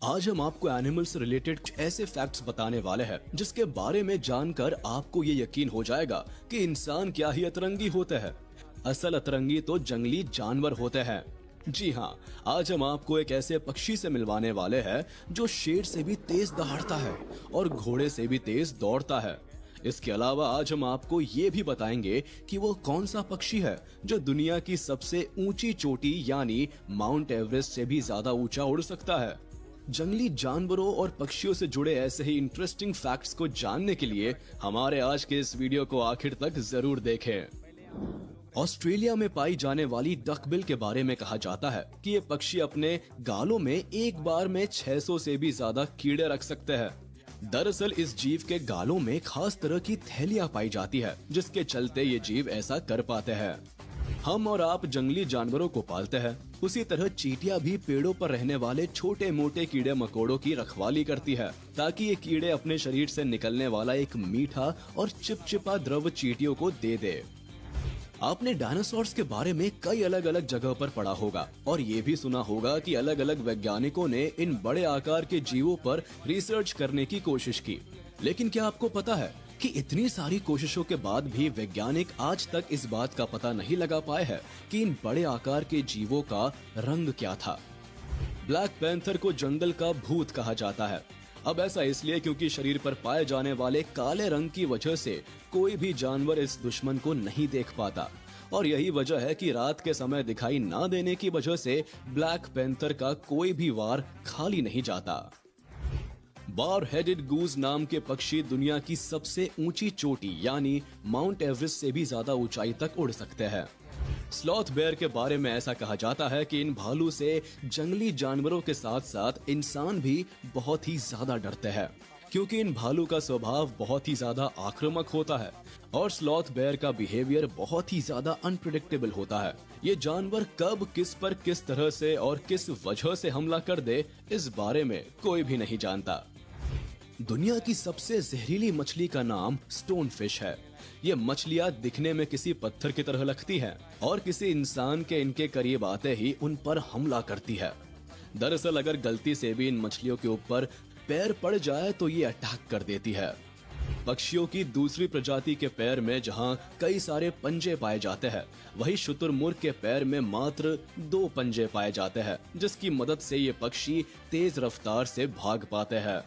आज हम आपको एनिमल से रिलेटेड कुछ ऐसे फैक्ट्स बताने वाले हैं जिसके बारे में जानकर आपको ये यकीन हो जाएगा कि इंसान क्या ही अतरंगी होते हैं। असल अतरंगी तो जंगली जानवर होते हैं। जी हाँ, आज हम आपको एक ऐसे पक्षी से मिलवाने वाले हैं जो शेर से भी तेज दहाड़ता है और घोड़े से भी तेज दौड़ता है। इसके अलावा आज हम आपको ये भी बताएंगे कि वो कौन सा पक्षी है जो दुनिया की सबसे ऊंची चोटी यानी माउंट एवरेस्ट से भी ज्यादा ऊंचा उड़ सकता है। जंगली जानवरों और पक्षियों से जुड़े ऐसे ही इंटरेस्टिंग फैक्ट्स को जानने के लिए हमारे आज के इस वीडियो को आखिर तक जरूर देखें। ऑस्ट्रेलिया में पाई जाने वाली डकबिल के बारे में कहा जाता है कि ये पक्षी अपने गालों में एक बार में 600 से भी ज्यादा कीड़े रख सकते हैं। दरअसल इस जीव के गालों में खास तरह की थैलियां पाई जाती है जिसके चलते ये जीव ऐसा कर पाते हैं। हम और आप जंगली जानवरों को पालते हैं, उसी तरह चींटियां भी पेड़ों पर रहने वाले छोटे मोटे कीड़े मकोड़ों की रखवाली करती है ताकि ये कीड़े अपने शरीर से निकलने वाला एक मीठा और चिपचिपा द्रव चींटियों को दे दे। आपने डायनासोर्स के बारे में कई अलग अलग जगह पर पढ़ा होगा और ये भी सुना होगा कि अलग अलग वैज्ञानिकों ने इन बड़े आकार के जीवों पर रिसर्च करने की कोशिश की। लेकिन क्या आपको पता है कि इतनी सारी कोशिशों के बाद भी वैज्ञानिक आज तक इस बात का पता नहीं लगा पाए हैं कि इन बड़े आकार के जीवों का रंग क्या था। ब्लैक पैंथर को जंगल का भूत कहा जाता है। अब ऐसा इसलिए क्योंकि शरीर पर पाए जाने वाले काले रंग की वजह से कोई भी जानवर इस दुश्मन को नहीं देख पाता और यही वजह है कि रात के समय दिखाई ना देने की वजह से ब्लैक पैंथर का कोई भी वार खाली नहीं जाता। बार हेडेड गूज नाम के पक्षी दुनिया की सबसे ऊंची चोटी यानी माउंट एवरेस्ट से भी ज्यादा ऊंचाई तक उड़ सकते हैं। स्लॉथ बेयर के बारे में ऐसा कहा जाता है कि इन भालू से जंगली जानवरों के साथ साथ इंसान भी बहुत ही ज्यादा डरते हैं क्योंकि इन भालू का स्वभाव बहुत ही ज्यादा आक्रामक होता है और स्लॉथ बेयर का बिहेवियर बहुत ही ज्यादा अनप्रेडिक्टेबल होता है। ये जानवर कब किस पर किस तरह से और किस वजह से हमला कर दे इस बारे में कोई भी नहीं जानता। दुनिया की सबसे जहरीली मछली का नाम स्टोन फिश है। ये मछलियां दिखने में किसी पत्थर की तरह लगती हैं और किसी इंसान के इनके करीब आते ही उन पर हमला करती है। दरअसल अगर गलती से भी इन मछलियों के ऊपर पैर पड़ जाए तो ये अटैक कर देती है। पक्षियों की दूसरी प्रजाति के पैर में जहां कई सारे पंजे पाए जाते हैं, वहीं शुतुरमुर्ग के पैर में मात्र 2 पंजे पाए जाते हैं जिसकी मदद से ये पक्षी तेज रफ्तार से भाग पाते हैं।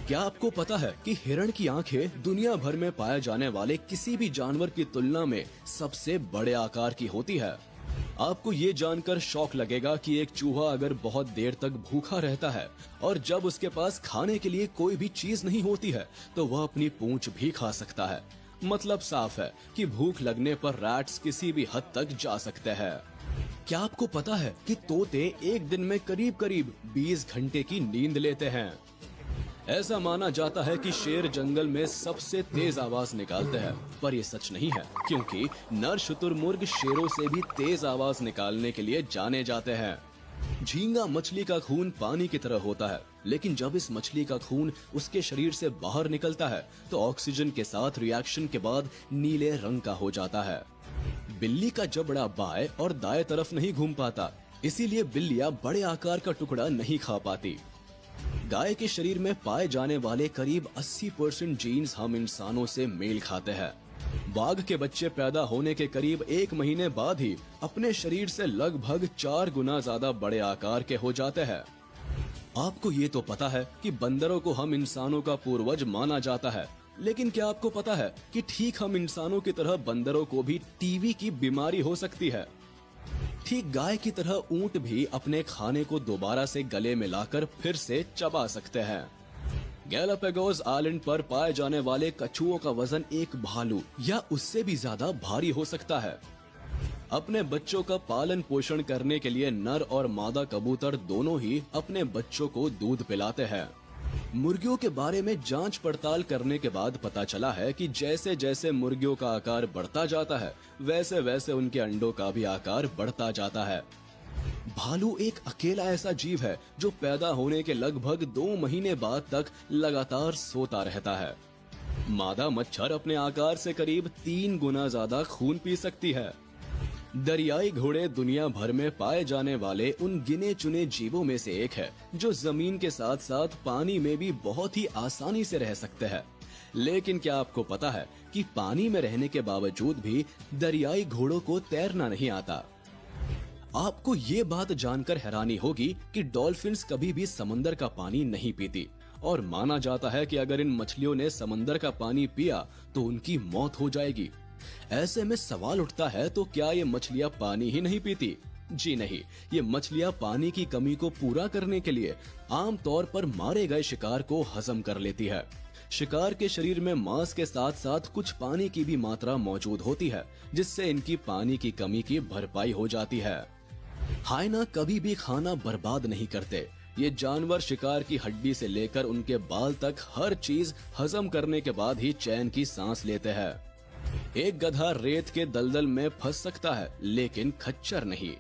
क्या आपको पता है कि हिरण की आंखें दुनिया भर में पाए जाने वाले किसी भी जानवर की तुलना में सबसे बड़े आकार की होती है। आपको ये जानकर शौक लगेगा कि एक चूहा अगर बहुत देर तक भूखा रहता है और जब उसके पास खाने के लिए कोई भी चीज नहीं होती है तो वह अपनी पूंछ भी खा सकता है। मतलब साफ है कि भूख लगने पर रैट्स किसी भी हद तक जा सकते हैं। क्या आपको पता है कि तोते एक दिन में करीब करीब 20 घंटे की नींद लेते हैं। ऐसा माना जाता है कि शेर जंगल में सबसे तेज आवाज निकालते हैं, पर ये सच नहीं है क्योंकि नर शुतुरमुर्ग शेरों से भी तेज आवाज निकालने के लिए जाने जाते हैं। झींगा मछली का खून पानी की तरह होता है, लेकिन जब इस मछली का खून उसके शरीर से बाहर निकलता है तो ऑक्सीजन के साथ रिएक्शन के बाद नीले रंग का हो जाता है। बिल्ली का जबड़ा बाएं और दाएं तरफ नहीं घूम पाता, इसीलिए बिल्लियां बड़े आकार का टुकड़ा नहीं खा पाती। गाय के शरीर में पाए जाने वाले करीब 80% जीन्स हम इंसानों से मेल खाते हैं। बाघ के बच्चे पैदा होने के करीब 1 महीने बाद ही अपने शरीर से लगभग 4 गुना ज्यादा बड़े आकार के हो जाते हैं। आपको ये तो पता है कि बंदरों को हम इंसानों का पूर्वज माना जाता है, लेकिन क्या आपको पता है कि ठीक हम इंसानों की तरह बंदरों को भी टीबी की बीमारी हो सकती है। ठीक गाय की तरह ऊंट भी अपने खाने को दोबारा से गले में लाकर फिर से चबा सकते हैं। गैलापागोस आइलैंड पर पाए जाने वाले कछुओं का वजन एक भालू या उससे भी ज्यादा भारी हो सकता है। अपने बच्चों का पालन पोषण करने के लिए नर और मादा कबूतर दोनों ही अपने बच्चों को दूध पिलाते हैं। मुर्गियों के बारे में जांच पड़ताल करने के बाद पता चला है कि जैसे जैसे मुर्गियों का आकार बढ़ता जाता है वैसे वैसे उनके अंडों का भी आकार बढ़ता जाता है। भालू एक अकेला ऐसा जीव है जो पैदा होने के लगभग 2 महीने बाद तक लगातार सोता रहता है। मादा मच्छर अपने आकार से करीब 3 गुना ज्यादा खून पी सकती है। दरियाई घोड़े दुनिया भर में पाए जाने वाले उन गिने चुने जीवों में से एक है जो जमीन के साथ साथ पानी में भी बहुत ही आसानी से रह सकते हैं। लेकिन क्या आपको पता है कि पानी में रहने के बावजूद भी दरियाई घोड़ों को तैरना नहीं आता। आपको ये बात जानकर हैरानी होगी कि डॉल्फिन्स कभी भी समंदर का पानी नहीं पीती और माना जाता है कि अगर इन मछलियों ने समंदर का पानी पिया तो उनकी मौत हो जाएगी। ऐसे में सवाल उठता है, तो क्या ये मछलियां पानी ही नहीं पीती? जी नहीं, ये मछलियां पानी की कमी को पूरा करने के लिए आमतौर पर मारे गए शिकार को हजम कर लेती है। शिकार के शरीर में मांस के साथ साथ कुछ पानी की भी मात्रा मौजूद होती है, जिससे इनकी पानी की कमी की भरपाई हो जाती है। हाइना कभी भी खाना बर्बाद नहीं करते। ये जानवर शिकार की हड्डी से लेकर उनके बाल तक हर चीज हजम करने के बाद ही चैन की सांस लेते हैं। एक गधा रेत के दलदल में फंस सकता है, लेकिन खच्चर नहीं।